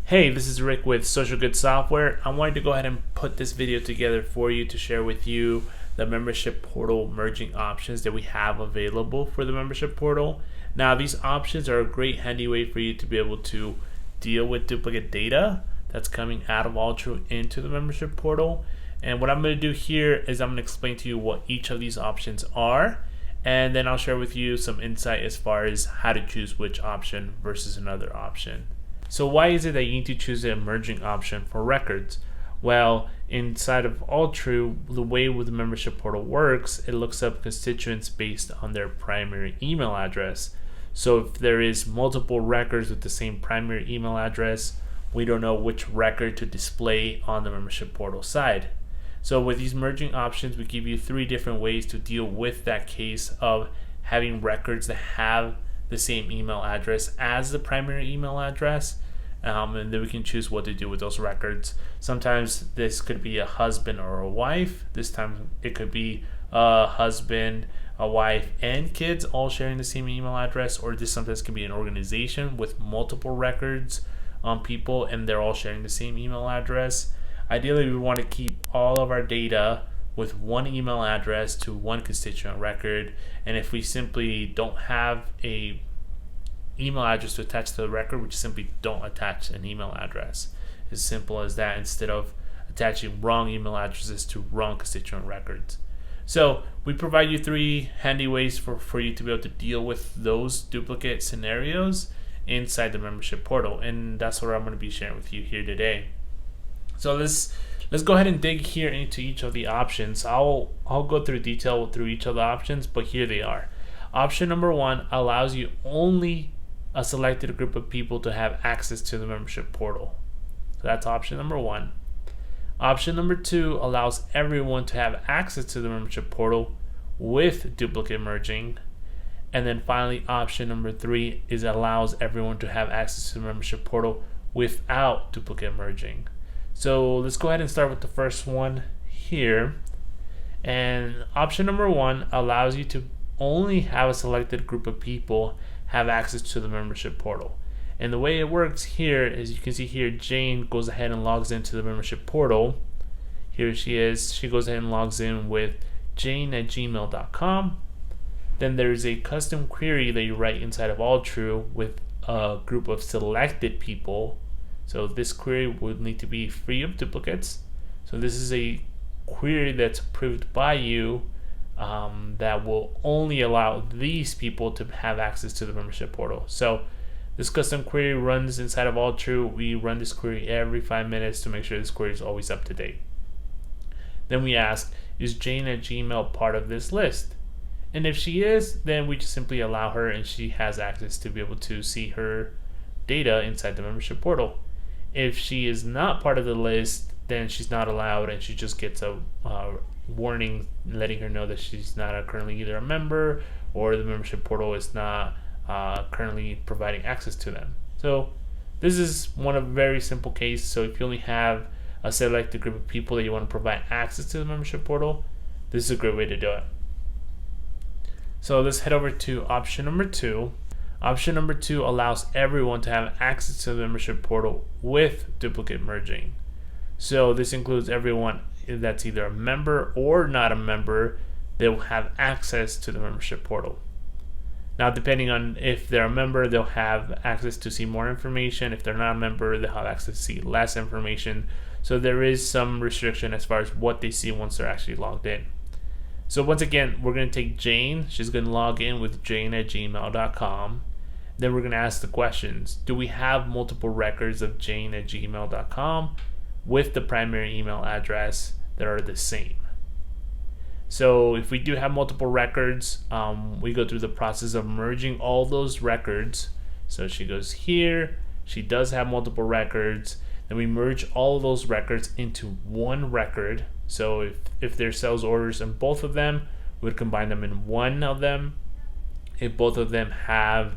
Hey, this is Rick with Social Good Software. I wanted to go ahead and put this video together for you to share with you the membership portal merging options that we have available for the membership portal. Now, these options are a great handy way for you to be able to deal with duplicate data that's coming out of Altru into the membership portal. And what I'm going to do here is I'm going to explain to you what each of these options are, and then I'll share with you some insight as far as how to choose which option versus another option. So why is it that you need to choose the merging option for records? Well, inside of Altru, the way the membership portal works, it looks up constituents based on their primary email address. So if there is multiple records with the same primary email address, we don't know which record to display on the membership portal side. So with these merging options, we give you 3 different ways to deal with that case of having records that have the same email address as the primary email address, and then we can choose what to do with those records. Sometimes this could be a husband or a wife. This time it could be a husband, a wife, and kids all sharing the same email address, or this sometimes can be an organization with multiple records on people and they're all sharing the same email address. Ideally, we want to keep all of our data with one email address to one constituent record, and if we simply don't have a email address to attach to the record, we just simply don't attach an email address. As simple as that, instead of attaching wrong email addresses to wrong constituent records. So we provide you 3 handy ways for you to be able to deal with those duplicate scenarios inside the membership portal, and that's what I'm going to be sharing with you here today. So let's go ahead and dig here into each of the options. I'll go through detail through each of the options, but here they are. Option number 1 allows you only a selected group of people to have access to the membership portal. So that's option number 1. Option number 2 allows everyone to have access to the membership portal with duplicate merging. And then finally, option number 3 is allows everyone to have access to the membership portal without duplicate merging. So let's go ahead and start with the first one here. And option number 1 allows you to only have a selected group of people have access to the membership portal. And the way it works here is, you can see here, Jane goes ahead and logs into the membership portal. Here she is. She goes ahead and logs in with jane@gmail.com. Then there's a custom query that you write inside of Altru with a group of selected people. So this query would need to be free of duplicates. So this is a query that's approved by you that will only allow these people to have access to the membership portal. So this custom query runs inside of Altru. We run this query every 5 minutes to make sure this query is always up to date. Then we ask, is Jane@Gmail part of this list? And if she is, then we just simply allow her and she has access to be able to see her data inside the membership portal. If she is not part of the list, then she's not allowed, and she just gets a warning letting her know that she's not currently either a member or the membership portal is not currently providing access to them. So this is one of very simple cases. So if you only have a selected group of people that you want to provide access to the membership portal, this is a great way to do it. So let's head over to option number 2. Option number 2 allows everyone to have access to the membership portal with duplicate merging. So this includes everyone that's either a member or not a member. They will have access to the membership portal. Now, depending on if they're a member, they'll have access to see more information. If they're not a member, they'll have access to see less information. So there is some restriction as far as what they see once they're actually logged in. So once again, we're going to take Jane. She's going to log in with jane@gmail.com. Then we're going to ask the questions. Do we have multiple records of jane@gmail.com with the primary email address that are the same? So if we do have multiple records, we go through the process of merging all those records. So she goes here. She does have multiple records. Then we merge all of those records into one record. So if there's sales orders in both of them, we would combine them in one of them. If both of them have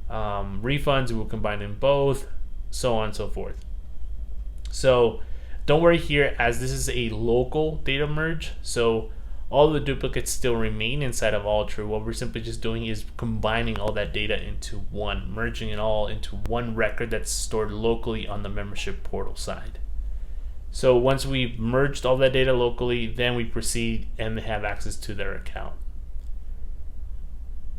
refunds, we will combine them both, so on and so forth. So don't worry here, as this is a local data merge. So all the duplicates still remain inside of AllTrue. What we're simply just doing is combining all that data into one, merging it all into one record that's stored locally on the membership portal side. So once we've merged all that data locally, then we proceed and they have access to their account.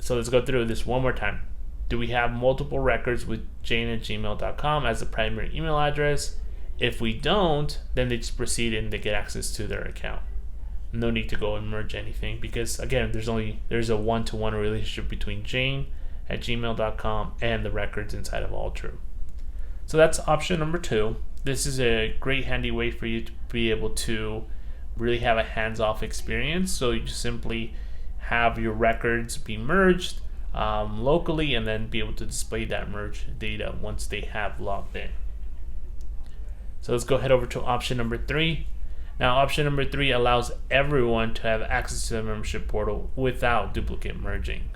So let's go through this one more time. Do we have multiple records with jane@gmail.com as the primary email address? If we don't, then they just proceed and they get access to their account. No need to go and merge anything, because again, there's a one-to-one relationship between jane@gmail.com and the records inside of AllTrue. So that's option number 2. This is a great handy way for you to be able to really have a hands-off experience. So you just simply have your records be merged locally and then be able to display that merged data once they have logged in. So let's go head over to option number 3. Now option number 3 allows everyone to have access to the membership portal without duplicate merging.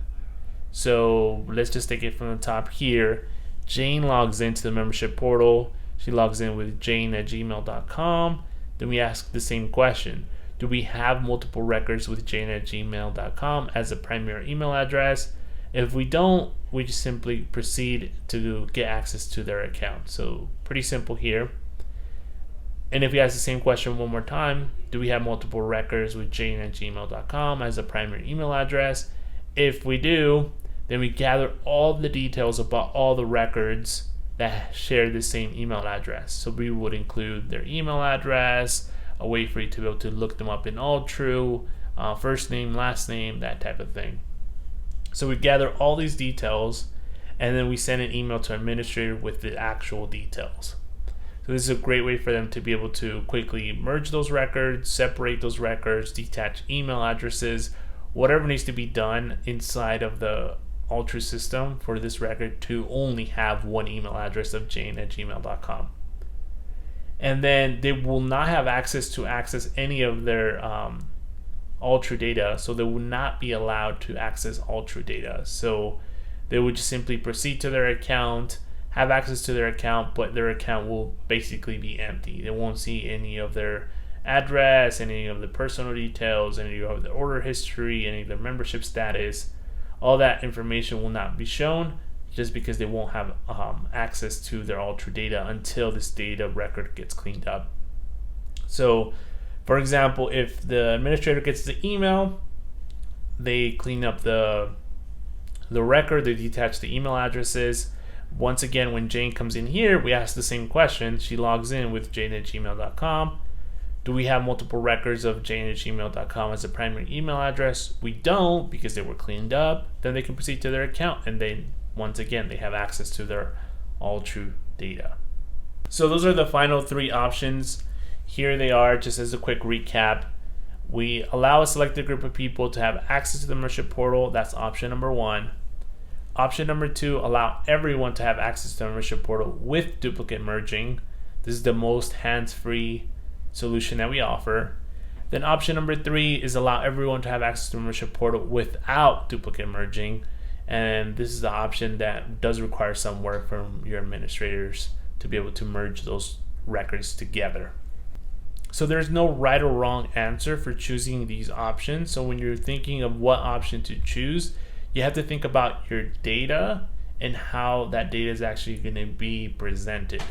So let's just take it from the top here. Jane logs into the membership portal. She logs in with jane@gmail.com. Then we ask the same question. Do we have multiple records with jane@gmail.com as a primary email address? If we don't, we just simply proceed to get access to their account. So pretty simple here. And if we ask the same question one more time, do we have multiple records with jane@gmail.com as a primary email address? If we do, then we gather all the details about all the records that share the same email address. So we would include their email address, a way for you to be able to look them up in AllTrue, first name, last name, that type of thing. So we gather all these details and then we send an email to our administrator with the actual details. So this is a great way for them to be able to quickly merge those records, separate those records, detach email addresses, whatever needs to be done inside of the AllTrue system for this record to only have one email address of jane@gmail.com. And then they will not have access to access any of their AllTrue data, so they will not be allowed to access AllTrue data. So they would just simply proceed to their account, have access to their account, but their account will basically be empty. They won't see any of their address, any of the personal details, any of the order history, any of their membership status. All that information will not be shown just because they won't have access to their AllTrue data until this data record gets cleaned up. So for example, if the administrator gets the email, they clean up the record, they detach the email addresses. Once again, when Jane comes in here, we ask the same question. She logs in with jane@gmail.com. Do we have multiple records of jane@gmail.com as a primary email address? We don't, because they were cleaned up. Then they can proceed to their account, and then once again they have access to their AllTrue data. So those are the final 3 options. Here they are, just as a quick recap. We allow a selected group of people to have access to the membership portal. That's option number 1. Option number 2, allow everyone to have access to the membership portal with duplicate merging. This is the most hands-free solution that we offer. Then option number 3 is allow everyone to have access to the membership portal without duplicate merging. And this is the option that does require some work from your administrators to be able to merge those records together. So there's no right or wrong answer for choosing these options. So when you're thinking of what option to choose, you have to think about your data and how that data is actually going to be presented.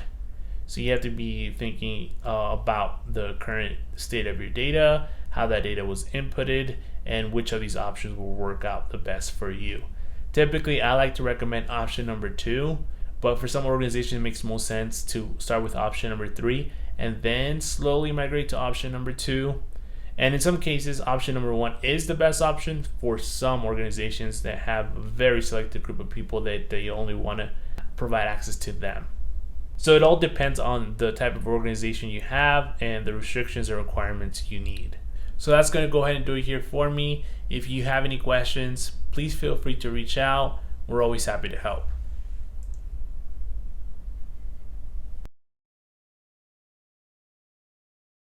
So you have to be thinking about the current state of your data, how that data was inputted, and which of these options will work out the best for you. Typically, I like to recommend option number 2, but for some organizations it makes most sense to start with option number 3 and then slowly migrate to option number 2. And in some cases, option number 1 is the best option for some organizations that have a very selected group of people that they only want to provide access to them. So it all depends on the type of organization you have and the restrictions or requirements you need. So that's going to go ahead and do it here for me. If you have any questions, please feel free to reach out. We're always happy to help.